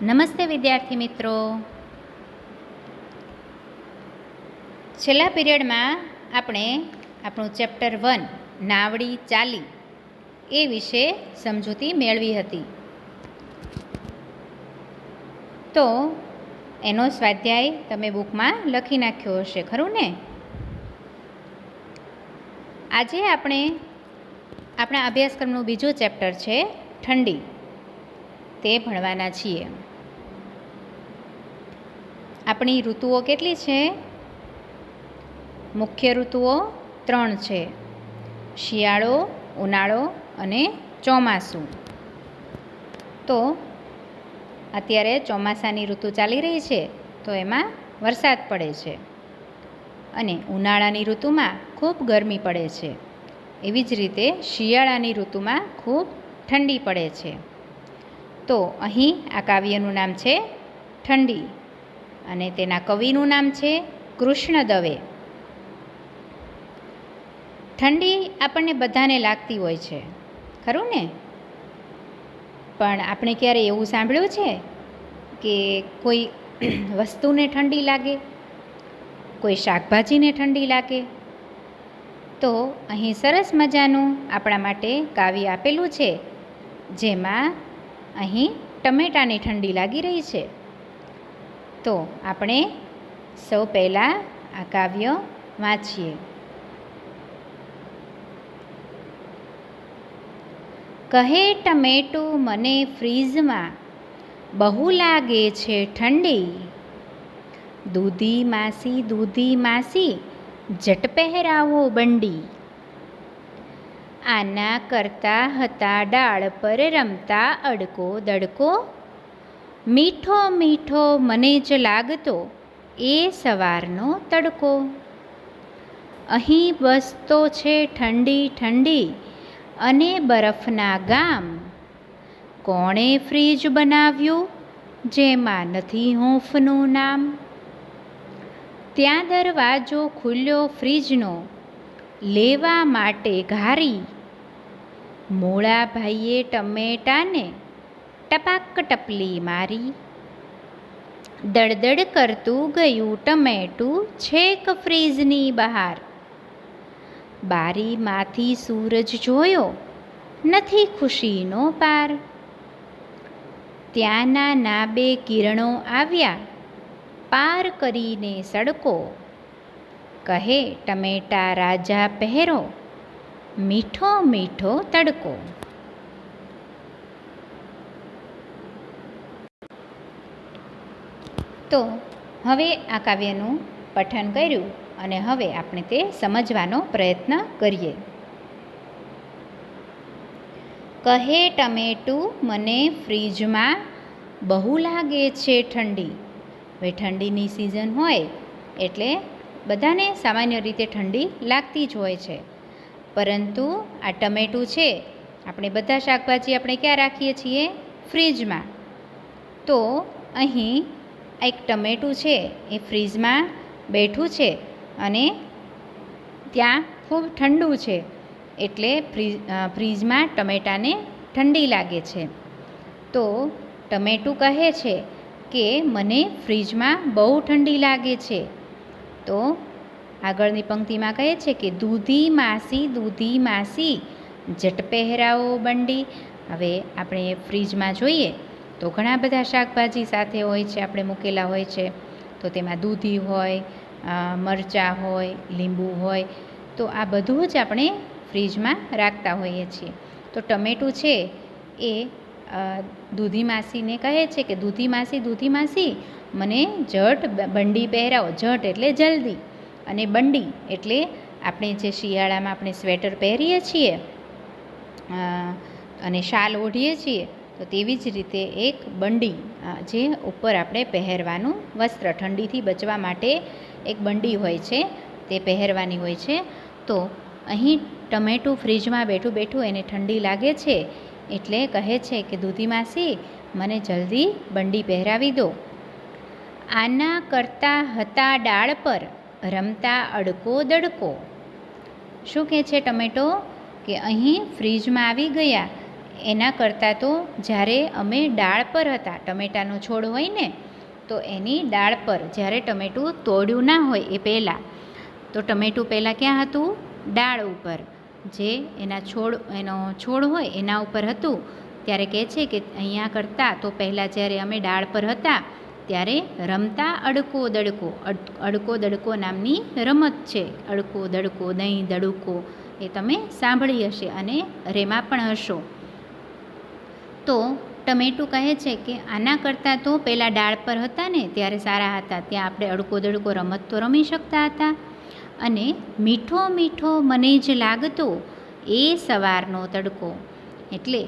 નમસ્તે વિદ્યાર્થી મિત્રો. છેલ્લા પીરિયડમાં આપણે આપણું ચેપ્ટર 1 નાવડી ચાલી એ વિશે સમજૂતી મેળવી હતી. તો એનો સ્વાધ્યાય તમે બુકમાં લખી નાખ્યો હશે, ખરું ને? આજે આપણે આપણા અભ્યાસક્રમનું બીજું ચેપ્ટર છે ઠંડી, તે ભણવાના છીએ. આપણી ઋતુઓ કેટલી છે? મુખ્ય ઋતુઓ 3 છે: શિયાળો, ઉનાળો અને ચોમાસું. તો અત્યારે ચોમાસાની ઋતુ ચાલી રહી છે, તો એમાં વરસાદ પડે છે, અને ઉનાળાની ઋતુમાં ખૂબ ગરમી પડે છે. એવી જ રીતે શિયાળાની ઋતુમાં ખૂબ ઠંડી પડે છે. તો અહીં આ કાવ્યનું નામ છે ઠંડી, અને તેના કવિનું નામ છે કૃષ્ણ દવે. ઠંડી આપણને બધાને લાગતી હોય છે, ખરું ને? પણ આપણે ક્યારે એવું સાંભળ્યું છે કે કોઈ વસ્તુને ઠંડી લાગે, કોઈ શાકભાજીને ઠંડી લાગે? તો અહીં સરસ મજાનું આપણા માટે કાવ્ય આપેલું છે, જેમાં અહીં ટમેટાને ઠંડી લાગી રહી છે. તો આપણે સૌ પહેલાં આ કાવ્ય વાંચીએ. કહે ટમેટું મને ફ્રીઝમાં બહુ લાગે છે ઠંડી, દૂધી માસી જટ પહેરાવો બંડી. આના કરતા હતા ડાળ પર રમતા અડકો દડકો, મીઠો મીઠો મને જ લાગતો એ સવારનો તડકો. અહીં બસતો છે ઠંડી ઠંડી અને બરફના ગામ, કોણે ફ્રીજ બનાવ્યું જેમાં નથી હૂંફનું નામ. ત્યાં દરવાજો ખુલ્યો ફ્રીજનો લેવા માટે ઘારી, મોળા ભાઈએ ટમેટાને ટપાક ટપલી મારી. દળદળ કરતું ગયું ટમેટું છેક ફ્રીઝની બહાર, બારીમાંથી સૂરજ જોયો નથી ખુશીનો પાર. ત્યાંના નાબે કિરણો આવ્યા પાર કરીને સડકો, કહે ટમેટા રાજા પહેરો મીઠો મીઠો તડકો. તો હવે આ કાવ્યનું પઠન કર્યું, અને હવે આપણે તે સમજવાનો પ્રયત્ન કરીએ. કહે ટમેટું મને ફ્રીજમાં બહુ લાગે છે ઠંડી. હવે ઠંડીની સિઝન હોય એટલે બધાને સામાન્ય રીતે ઠંડી લાગતી જ હોય છે, પરંતુ આ ટમેટું છે, આપણે બધા શાકભાજી આપણે ક્યાં રાખીએ છીએ? ફ્રીજમાં. તો અહીં એક ટમેટું છે એ ફ્રીજમાં બેઠું છે, અને ત્યાં ખૂબ ઠંડુ છે, એટલે ફ્રીજમાં ટમેટાને ઠંડી લાગે છે. તો ટમેટું કહે છે કે મને ફ્રીજમાં બહુ ઠંડી લાગે છે. તો આગળની પંક્તિમાં કહે છે કે દૂધી માસી જટ પહેરાવો બંડી. હવે આપણે ફ્રીજમાં જોઈએ તો ઘણા બધા શાકભાજી સાથે હોય છે, આપણે મૂકેલા હોય છે. તો તેમાં દૂધી હોય, મરચાં હોય, લીંબુ હોય, તો આ બધું જ આપણે ફ્રીજમાં રાખતા હોઈએ છીએ. તો ટમેટું છે એ દૂધી માસીને કહે છે કે દૂધી માસી મને જટ બંડી પહેરાવો. જટ એટલે જલ્દી, અને બંડી એટલે આપણે જે શિયાળામાં આપણે સ્વેટર પહેરીએ છીએ અને શાલ ઓઢીએ છીએ, તો તેવી જ રીતે એક બંડી, જે ઉપર આપણે પહેરવાનું વસ્ત્ર, ઠંડીથી બચવા માટે એક બંડી હોય છે, તે પહેરવાની હોય છે. તો અહીં ટમેટું ફ્રીજમાં બેઠું બેઠું એને ઠંડી લાગે છે, એટલે કહે છે કે દૂધી માસી મને જલ્દી બંડી પહેરાવી દો. આના કરતા હતા ડાળ પર રમતા અડકો દડકો. શું કહે છે ટમેટો? કે અહીં ફ્રીજમાં આવી ગયા એના કરતાં તો જ્યારે અમે ડાળ પર હતા, ટમેટાનો છોડ હોય ને તો એની ડાળ પર જ્યારે ટમેટું તોડ્યું ના હોય એ પહેલાં, તો ટમેટું પહેલાં ક્યાં હતું? ડાળ ઉપર, જે એનો છોડ હોય એના ઉપર હતું. ત્યારે કહે છે કે અહીંયા કરતાં તો પહેલાં જ્યારે અમે ડાળ પર હતા ત્યારે રમતા અડકો દડકો, અડકો દડકો નામની રમત છે. અડકો દડકો, દહીં દડુકો, એ તમે સાંભળી હશે અને રેમાં પણ હશો. તો ટમેટું કહે છે કે આના કરતાં તો પહેલાં ડાળ પર હતા ને ત્યારે સારા હતા, ત્યાં આપણે અડકો દડકો રમત તો રમી શકતા હતા. અને મીઠો મીઠો મને જ લાગતો એ સવારનો તડકો, એટલે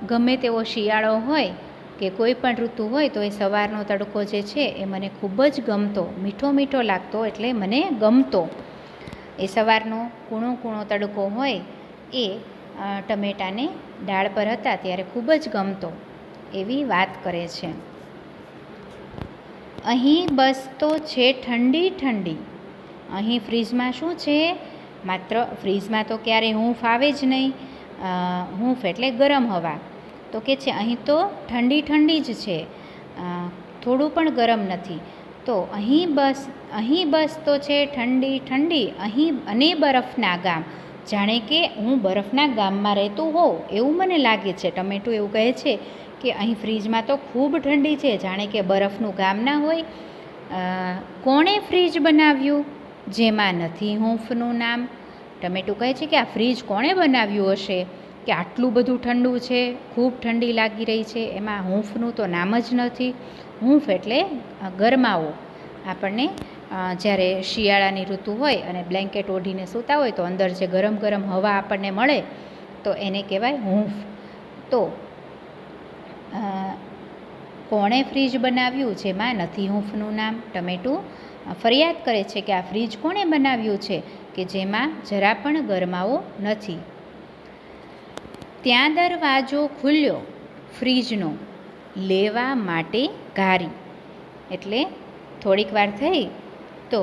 ગમે તેવો શિયાળો હોય કે કોઈ પણ ઋતુ હોય તો એ સવારનો તડકો જે છે એ મને ખૂબ જ ગમતો, મીઠો મીઠો લાગતો એટલે મને ગમતો. એ સવારનો કૂણો કૂણો તડકો હોય એ ટમેટાને ડાળ પર હતા ત્યારે ખૂબ જ ગમતો, એવી વાત કરે છે. અહીં બસ તો છે ઠંડી ઠંડી. અહીં ફ્રીજમાં શું છે? માત્ર ફ્રીજમાં તો ક્યારેય હૂંફ આવે જ નહીં. હૂંફ એટલે ગરમ હવા. તો કે છે અહીં તો ઠંડી ઠંડી જ છે, થોડું પણ ગરમ નથી. તો અહીં બસ તો છે ઠંડી ઠંડી, અહીં અને બરફના ગામ. જાણે કે હું બરફના ગામમાં રહેતું હોઉં એવું મને લાગે છે. ટમેટું એવું કહે છે કે અહીં ફ્રીજમાં તો ખૂબ ઠંડી છે, જાણે કે બરફનું ગામ ના હોય. કોણે ફ્રીજ બનાવ્યું જેમાં નથી હૂંફનું નામ? ટમેટું કહે છે કે આ ફ્રીજ કોણે બનાવ્યું હશે કે આટલું બધું ઠંડુ છે, ખૂબ ઠંડી લાગી રહી છે, એમાં હૂંફનું તો નામ જ નથી. હૂંફ એટલે ગરમાવો. આપણને જ્યારે શિયાળાની ઋતુ હોય અને બ્લેન્કેટ ઓઢીને સૂતા હોય તો અંદર જે ગરમ ગરમ હવા આપણને મળે તો એને કહેવાય હૂંફ. તો કોણે ફ્રીજ બનાવ્યું જેમાં નથી હૂંફનું નામ? ટમેટું ફરિયાદ કરે છે કે આ ફ્રીજ કોણે બનાવ્યું છે કે જેમાં જરા પણ ગરમાવો નથી. ત્યાં દરવાજો ખુલ્યો ફ્રીજનો, લેવા માટે ઘારી. એટલે થોડીક વાર થઈ તો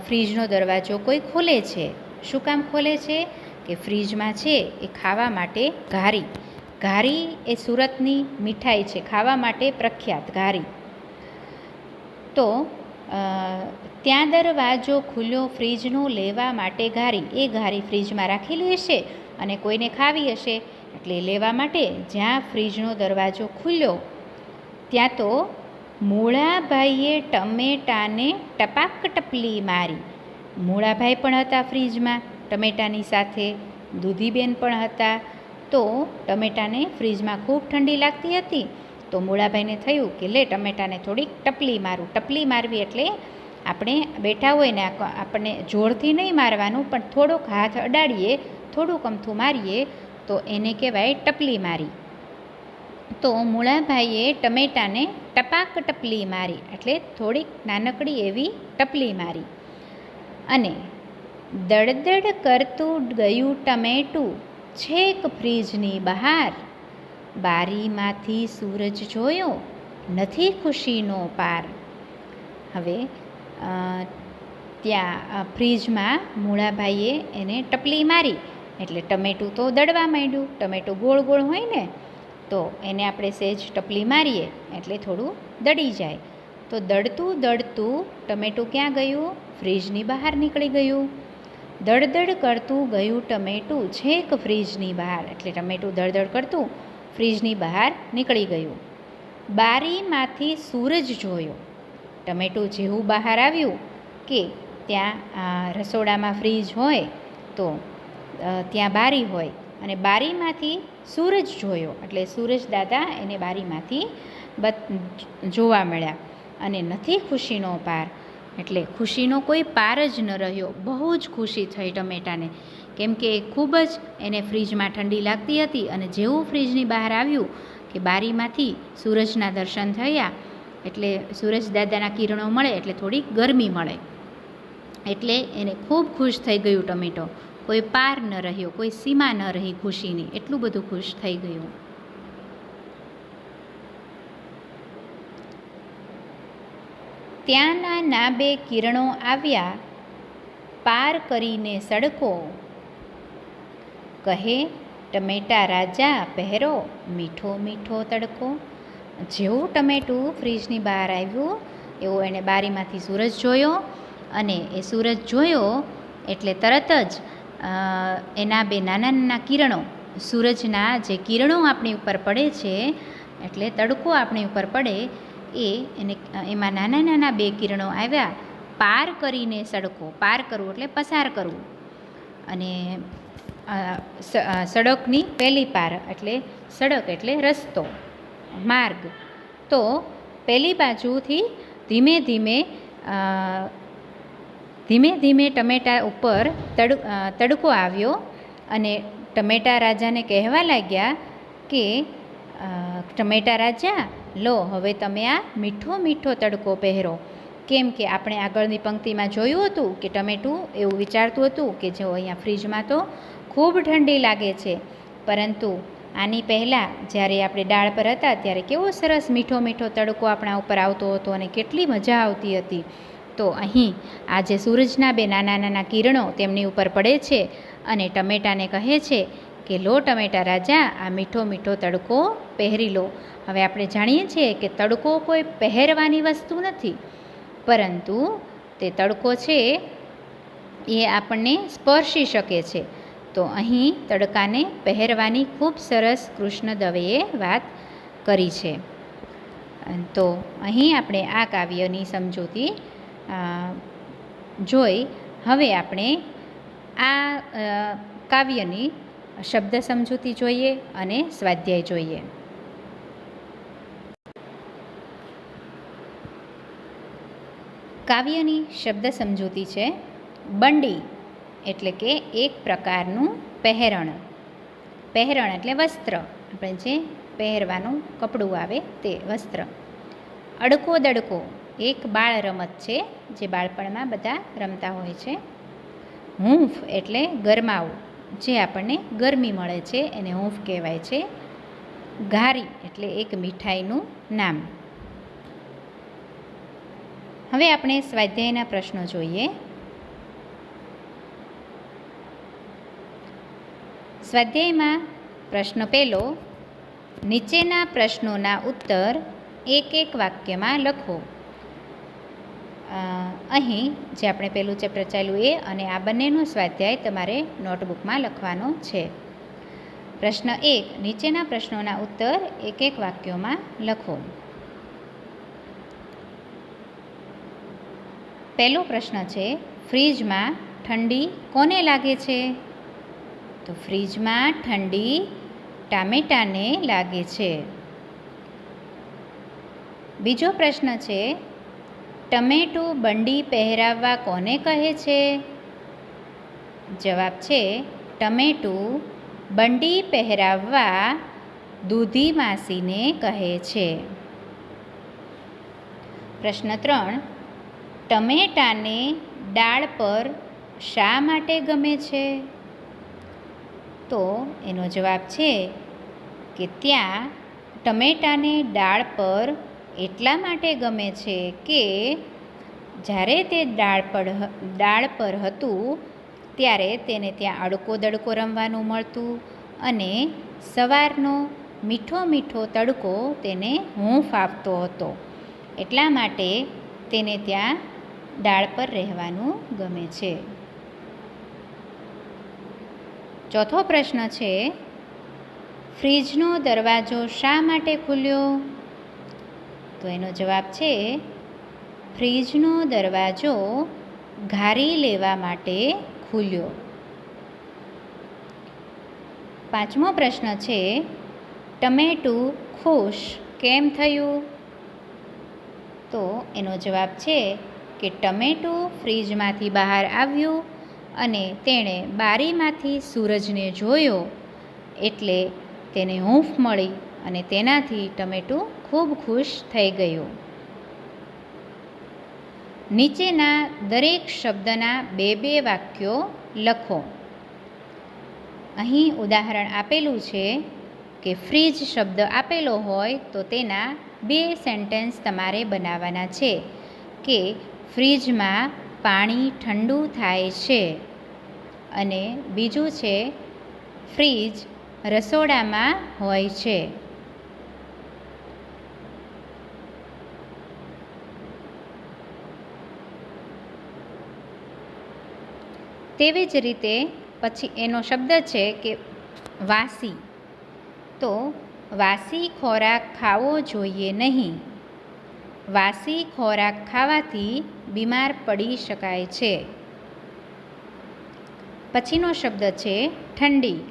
ફ્રીજનો દરવાજો કોઈ ખોલે છે. શું કામ ખોલે છે? કે ફ્રીજમાં છે એ ખાવા માટે ઘારી. ઘારી એ સુરતની મીઠાઈ છે, ખાવા માટે પ્રખ્યાત ઘારી. તો ત્યાં દરવાજો ખુલ્યો ફ્રીજનો, લેવા માટે ઘારી. એ ઘારી ફ્રીજમાં રાખેલી હશે અને કોઈને ખાવી હશે એટલે લેવા માટે જ્યાં ફ્રીજનો દરવાજો ખુલ્યો ત્યાં તો મૂળાભાઈએ ટમેટાને ટપાક ટપલી મારી. મૂળાભાઈ પણ હતા ફ્રીજમાં ટમેટાની સાથે, દૂધીબેન પણ હતા. તો ટમેટાને ફ્રીજમાં ખૂબ ઠંડી લાગતી હતી તો મૂળાભાઈને થયું કે લે ટમેટાને થોડીક ટપલી મારું. ટપલી મારવી એટલે આપણે બેઠા હોય ને આપણને જોરથી નહીં મારવાનું, પણ થોડોક હાથ અડાડીએ, થોડુંક અમથું મારીએ તો એને કહેવાય ટપલી મારી. તો મૂળાભાઈએ ટમેટાને ટપાક ટપલી મારી એટલે થોડીક નાનકડી એવી ટપલી મારી. અને દળદળ કરતું ગયું ટમેટું છેક ફ્રીજની બહાર. બારીમાંથી સૂરજ જોયો નથી ખુશીનો પાર. હવે ત્યાં ફ્રીજમાં મૂળાભાઈએ એને ટપલી મારી એટલે ટમેટું તો દળવા માંડ્યું. ટમેટું ગોળ ગોળ હોય ને તો એને આપણે સહેજ ટપલી મારીએ એટલે થોડું દળી જાય. તો દળતું દળતું ટમેટું ક્યાં ગયું? ફ્રીજની બહાર નીકળી ગયું. દળદળ કરતું ગયું ટમેટું છેક ફ્રીજની બહાર એટલે ટમેટું દળદળ કરતું ફ્રીજની બહાર નીકળી ગયું. બારીમાંથી સૂરજ જોયો. ટમેટું જેવું બહાર આવ્યું કે ત્યાં રસોડામાં ફ્રીજ હોય તો ત્યાં બારી હોય અને બારીમાંથી સૂરજ જોયો એટલે સૂરજ દાદા એને બારીમાંથી જોવા મળ્યા. અને નથી ખુશીનો પાર એટલે ખુશીનો કોઈ પાર જ ન રહ્યો. બહુ જ ખુશી થઈ ટમેટાને, કેમ કે ખૂબ જ એને ફ્રીજમાં ઠંડી લાગતી હતી અને જેવું ફ્રીજની બહાર આવ્યું કે બારીમાંથી સૂરજના દર્શન થયા એટલે સૂરજ દાદાના કિરણો મળે એટલે થોડીક ગરમી મળે એટલે એને ખૂબ ખુશ થઈ ગયું ટમેટો. કોઈ પાર ન રહ્યો, કોઈ સીમા ન રહી ખુશીની, એટલું બધું ખુશ થઈ ગયું. ત્યાંના નાબે કિરણો આવ્યા પાર કરીને સડકો, કહે ટમેટા રાજા પહેરો મીઠો મીઠો તડકો. જેવું ટમેટું ફ્રીજની બહાર આવ્યું એવો એણે બારીમાંથી સૂરજ જોયો, અને એ સૂરજ જોયો એટલે તરત જ એના બે નાના નાના કિરણો, સૂરજના જે કિરણો આપણી ઉપર પડે છે એટલે તડકો આપણી ઉપર પડે એને એમાં નાના નાના બે કિરણો આવ્યા. પાર કરીને સડકો, પાર કરવું એટલે પસાર કરવું, અને સડકની પહેલી પાર એટલે સડક એટલે રસ્તો, માર્ગ. તો પહેલી બાજુથી ધીમે ધીમે ટમેટા ઉપર તડકો આવ્યો, અને ટમેટા રાજાને કહેવા લાગ્યા કે ટમેટા રાજા લો, હવે તમે આ મીઠો મીઠો તડકો પહેરો. કેમ કે આપણે આગળની પંક્તિમાં જોયું હતું કે ટમેટું એવું વિચારતું હતું કે જો અહીંયા ફ્રીજમાં તો ખૂબ ઠંડી લાગે છે, પરંતુ આની પહેલાં જ્યારે આપણે ડાળ પર હતા ત્યારે કેવો સરસ મીઠો મીઠો તડકો આપણા ઉપર આવતો હતો અને કેટલી મજા આવતી હતી. તો અહીં આ જે સૂરજના બે નાના નાના કિરણો તેમની ઉપર પડે છે અને ટમેટાને કહે છે કે લો ટમેટા રાજા, આ મીઠો મીઠો તડકો પહેરી લો. હવે આપણે જાણીએ છીએ કે તડકો કોઈ પહેરવાની વસ્તુ નથી, પરંતુ તે તડકો છે એ આપણને સ્પર્શી શકે છે. તો અહીં તડકાને પહેરવાની ખૂબ સરસ કૃષ્ણ દવેએ વાત કરી છે. તો અહીં આપણે આ કાવ્યની સમજૂતી જોઈ. હવે આપણે આ કાવ્યની શબ્દ સમજૂતી જોઈએ અને સ્વાધ્યાય જોઈએ. કાવ્યની શબ્દ સમજૂતી છે. બંડી એટલે કે એક પ્રકારનું પહેરણ. પહેરણ એટલે વસ્ત્ર, આપણે જે પહેરવાનું કપડું આવે તે વસ્ત્ર. અડકો દડકો એક બાળ રમત છે જે બાળપણમાં બધા રમતા હોય છે. હૂંફ એટલે ગરમાવું, જે આપણને ગરમી મળે છે એને હૂંફ કહેવાય છે. ઘારી એટલે એક મીઠાઈનું નામ. હવે આપણે સ્વાધ્યાયના પ્રશ્નો જોઈએ. સ્વાધ્યાયમાં પ્રશ્ન પહેલો, નીચેના પ્રશ્નોના ઉત્તર એક એક વાક્યમાં લખો. અહીં જે આપણે પહેલું ચેપ્ટર ચાલ્યું એ અને આ બંનેનો સ્વાધ્યાય તમારે નોટબુકમાં લખવાનો છે. પ્રશ્ન 1, નીચેના પ્રશ્નોના ઉત્તર એક એક વાક્યોમાં લખો. પહેલો પ્રશ્ન છે, ફ્રીજમાં ઠંડી કોને લાગે છે? તો ફ્રીજમાં ઠંડી ટામેટાને લાગે છે. બીજો પ્રશ્ન છે, ટમેટું બંડી પહેરાવવા કોને કહે છે? જવાબ છે, ટમેટું બંડી પહેરાવવા દૂધી માસીને કહે છે. પ્રશ્ન 3, ટમેટાને ડાળ પર શા માટે ગમે છે? તો એનો જવાબ છે કે ત્યાં ટમેટાને ડાળ પર એટલા માટે ગમે છે કે જ્યારે તે ડાળ પર હતું ત્યારે તેને ત્યાં અડકો દડકો રમવાનું મળતું, અને સવારનો મીઠો મીઠો તડકો તેને હૂંફ આપતો હતો. એટલા માટે તેને ત્યાં ડાળ પર રહેવાનું ગમે છે. ચોથો પ્રશ્ન છે, ફ્રીજનો દરવાજો શા માટે ખુલ્યો? તો એનો જવાબ છે, ફ્રીજનો દરવાજો ઘારી લેવા માટે ખુલ્યો. પાંચમો પ્રશ્ન છે, ટમેટું ખુશ કેમ થયું? તો એનો જવાબ છે કે ટમેટું ફ્રીજમાંથી બહાર આવ્યું અને તેણે બારીમાંથી સૂરજને જોયો એટલે તેને હૂંફ મળી અને તેનાથી ટમેટું ખૂબ ખુશ થઈ ગયું. નીચેના દરેક શબ્દના 2-2 વાક્યો લખો. અહીં ઉદાહરણ આપેલું છે કે ફ્રીજ શબ્દ આપેલો હોય તો તેના 2 સેન્ટેન્સ તમારે બનાવવાના છે કે ફ્રીજમાં પાણી ઠંડુ થાય છે, અને બીજું છે ફ્રીજ રસોડામાં હોય છે. તેવી જ રીતે પછી એનો શબ્દ છે કે વાસી. તો વાસી ખોરાક ખાવો જોઈએ નહીં. વાસી ખોરાક ખાવાથી બીમાર પડી શકાય છે. પછીનો શબ્દ છે ઠંડી.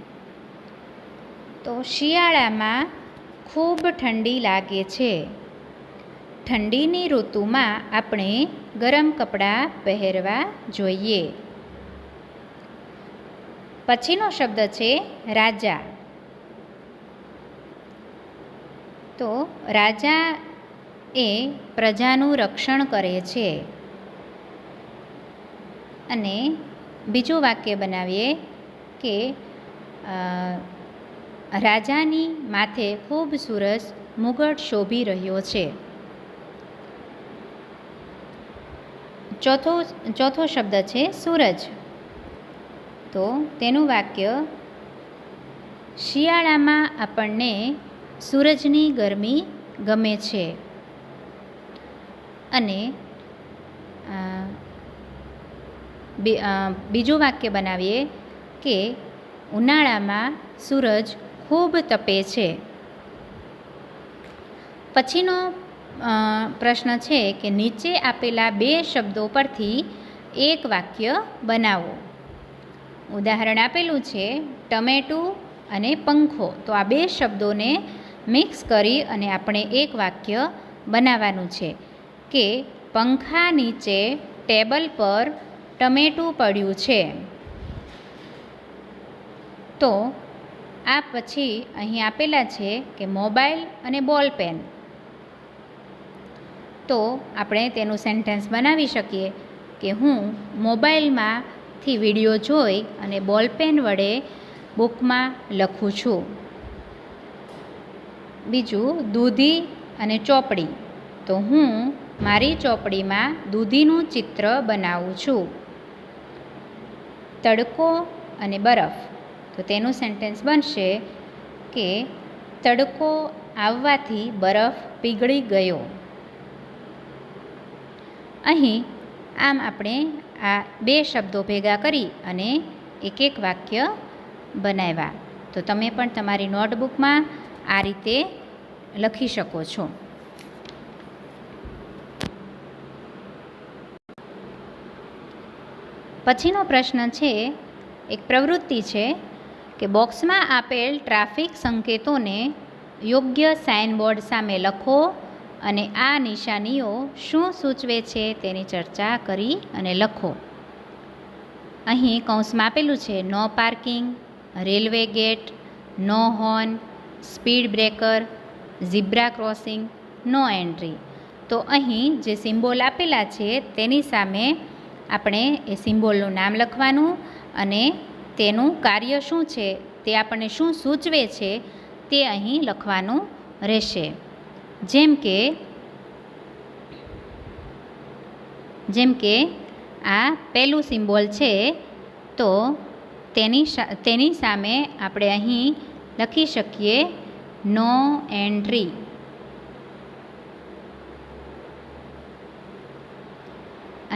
તો શિયાળામાં ખૂબ ઠંડી લાગે છે. ઠંડીની ઋતુમાં આપણે ગરમ કપડાં પહેરવા જોઈએ. પછીનો શબ્દ છે રાજા. તો રાજા એ પ્રજાનું રક્ષણ કરે છે. અને બીજું વાક્ય બનાવીએ કે રાજાની માથે ખૂબ સૂરજ મુગટ શોભી રહ્યો છે. ચોથો શબ્દ છે સૂરજ. તો તેનું વાક્ય શિયાળામાં આપણને સૂરજની ગરમી ગમે છે. અને બીજું વાક્ય બનાવીએ કે ઉનાળામાં સૂરજ ખૂબ તપે છે. પછીનો પ્રશ્ન છે કે નીચે આપેલા બે શબ્દો પરથી એક વાક્ય બનાવો. ઉદાહરણ આપેલું છે ટમેટું અને પંખો. તો આ બે શબ્દોને મિક્સ કરી અને આપણે એક વાક્ય બનાવવાનું છે કે પંખા નીચે ટેબલ પર ટમેટું પડ્યું છે. તો આ પછી અહીં આપેલા છે કે મોબાઈલ અને બોલપેન. તો આપણે તેનું સેન્ટેન્સ બનાવી શકીએ કે હું મોબાઈલમાંથી વિડીયો જોઈ અને બોલપેન વડે બુકમાં લખું છું. બીજું દૂધી અને ચોપડી. તો હું મારી ચોપડીમાં દૂધીનું ચિત્ર બનાવું છું. તડકો અને બરફ. તો તેનું સેન્ટેન્સ બનશે કે તડકો આવવાથી બરફ પીગળી ગયો. અહીં આમ આપણે આ બે શબ્દો ભેગા કરી અને એક એક વાક્ય બનાવ્યા. તો તમે પણ તમારી નોટબુકમાં આ રીતે લખી શકો છો. પછીનો પ્રશ્ન છે, એક પ્રવૃત્તિ છે કે બોક્સમાં આપેલ ટ્રાફિક સંકેતોને યોગ્ય સાઇનબોર્ડ સામે લખો અને આ નિશાનીઓ શું સૂચવે છે તેની ચર્ચા કરી અને લખો. અહીં કૌંસમાં આપેલું છે no parking, railway gate, no horn, speed breaker, zebra crossing, no entry. તો અહીં જે સિમ્બોલ આપેલા છે તેની સામે આપણે એ સિમ્બોલનું નામ લખવાનું અને તેનું કાર્ય શું છે, તે આપણને શું સૂચવે છે તે અહીં લખવાનું રહેશે. જેમ કે આ પહેલું સિમ્બોલ છે તો તેની સામે આપણે અહીં લખી શકીએ નો એન્ટ્રી.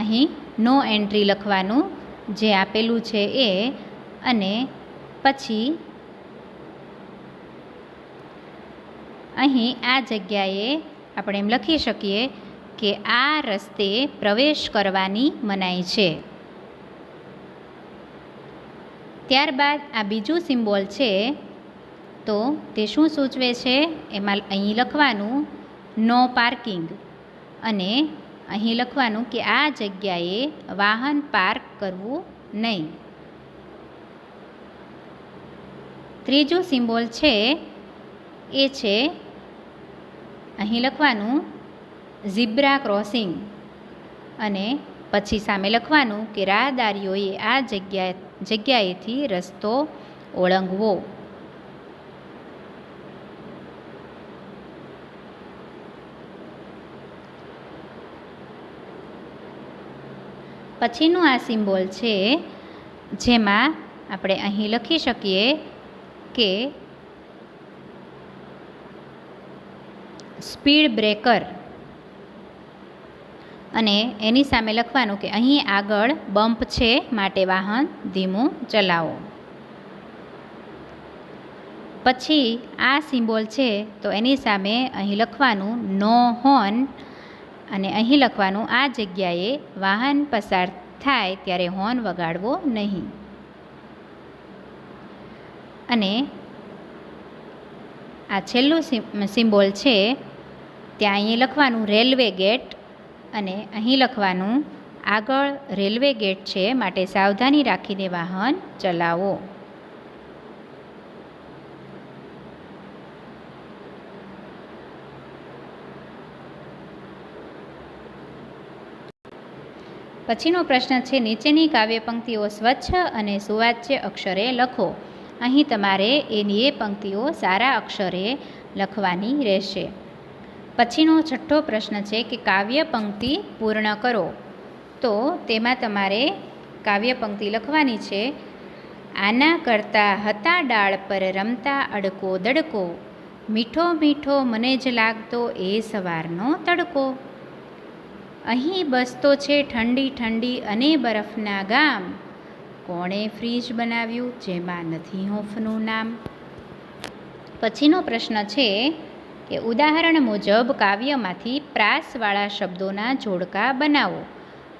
અહીં નો એન્ટ્રી લખવાનું જે આપેલું છે એ. અને પછી અહીં આ જગ્યાએ આપણે એમ લખી શકીએ કે આ રસ્તે પ્રવેશ કરવાની મનાઈ છે. ત્યારબાદ આ બીજું સિમ્બોલ છે તો તે શું સૂચવે છે એમાં અહીં લખવાનું નો પાર્કિંગ અને અહીં લખવાનું કે આ જગ્યાએ વાહન પાર્ક કરવું નહીં. ત્રીજું સિમ્બોલ છે એ છે અહીં લખવાનું ઝીબ્રા ક્રોસિંગ અને પછી સામે લખવાનું કે રાહદારીઓએ આ જગ્યાએથી રસ્તો ઓળંગવો. પછીનું આ સિમ્બોલ છે જેમાં આપણે અહીં લખી શકીએ કે સ્પીડ બ્રેકર અને એની સામે લખવાનું કે અહીં આગળ બમ્પ છે માટે વાહન ધીમું ચલાવો. પછી આ સિમ્બોલ છે તો એની સામે અહીં લખવાનું નો હોર્ન અને અહીં લખવાનું આ જગ્યાએ વાહન પસાર થાય ત્યારે હોર્ન વગાડવો નહીં. અને આ છેલ્લું સિમ્બોલ છે ત્યાં અહીં લખવાનું રેલવે ગેટ અને અહીં લખવાનું આગળ રેલવે ગેટ છે માટે સાવધાની રાખીને વાહન ચલાવો. પછીનો પ્રશ્ન છે નીચેની કાવ્ય પંક્તિઓ સ્વચ્છ અને સુવાચ્ય અક્ષરે લખો. અહીં તમારે એની એ પંક્તિઓ સારા અક્ષરે લખવાની રહેશે. પછીનો છઠ્ઠો પ્રશ્ન છે કે કાવ્ય પંક્તિ પૂર્ણ કરો. તો તેમાં તમારે કાવ્ય પંક્તિ લખવાની છે. આના કરતા હતા ડાળ પર રમતા અડકો દડકો, મીઠો મીઠો મને જ લાગતો એ સવારનો તડકો. અહીં બસતો છે ઠંડી ઠંડી અને બરફના ગામ, કોણે ફ્રીજ બનાવ્યું જેમાં નથી હૂંફનું નામ. પછીનો પ્રશ્ન છે કે ઉદાહરણ મુજબ કાવ્યમાંથી પ્રાસવાળા શબ્દોના જોડકા બનાવો.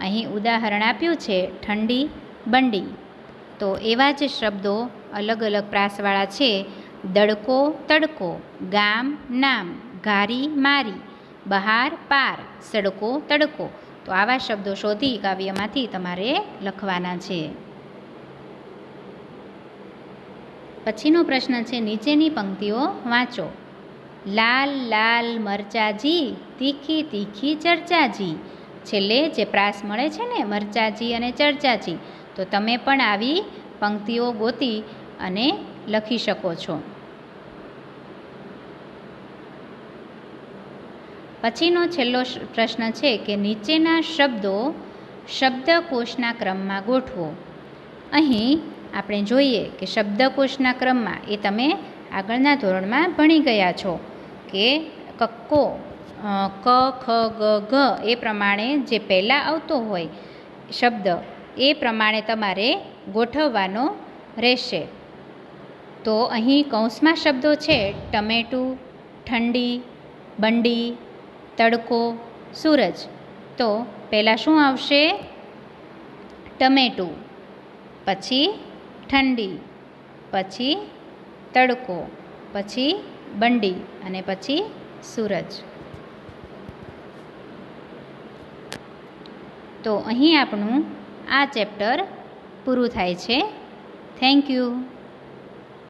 અહીં ઉદાહરણ આપ્યું છે ઠંડી બંડી, તો એવા જ શબ્દો અલગ અલગ પ્રાસવાળા છે. દડકો તડકો, ગામ નામ, ઘારી મારી, બહાર પાર, સડકો તડકો. તો આવા શબ્દો શોધી કાવ્યમાંથી તમારે લખવાના છે. પછીનો પ્રશ્ન છે નીચેની પંક્તિઓ વાંચો. લાલ લાલ મરચાજી, તીખી તીખી ચર્ચાજી. છેલ્લે જે પ્રાસ મળે છે ને મરચાજી અને ચર્ચાજી, તો તમે પણ આવી પંક્તિઓ ગોતી અને લખી શકો છો. પછીનો છેલ્લો પ્રશ્ન છે કે નીચેના શબ્દો શબ્દકોશના ક્રમમાં ગોઠવો. અહીં આપણે જોઈએ કે શબ્દકોશના ક્રમમાં એ તમે આગળના ધોરણમાં ભણી ગયા છો કે કક્કો ક ખ ગ ઘ એ પ્રમાણે જે પહેલાં આવતો હોય શબ્દ એ પ્રમાણે તમારે ગોઠવવાનો રહેશે. તો અહીં કૌંસમાં શબ્દો છે ટમેટું, ઠંડી, બંડી, તડકો, સૂરજ. તો પહેલાં શું આવશે? ટમેટું, પછી ઠંડી, પછી તડકો, પછી બંડી અને પછી સૂરજ. તો અહીં આપણું આ ચેપ્ટર પૂરું થાય છે. Thank you.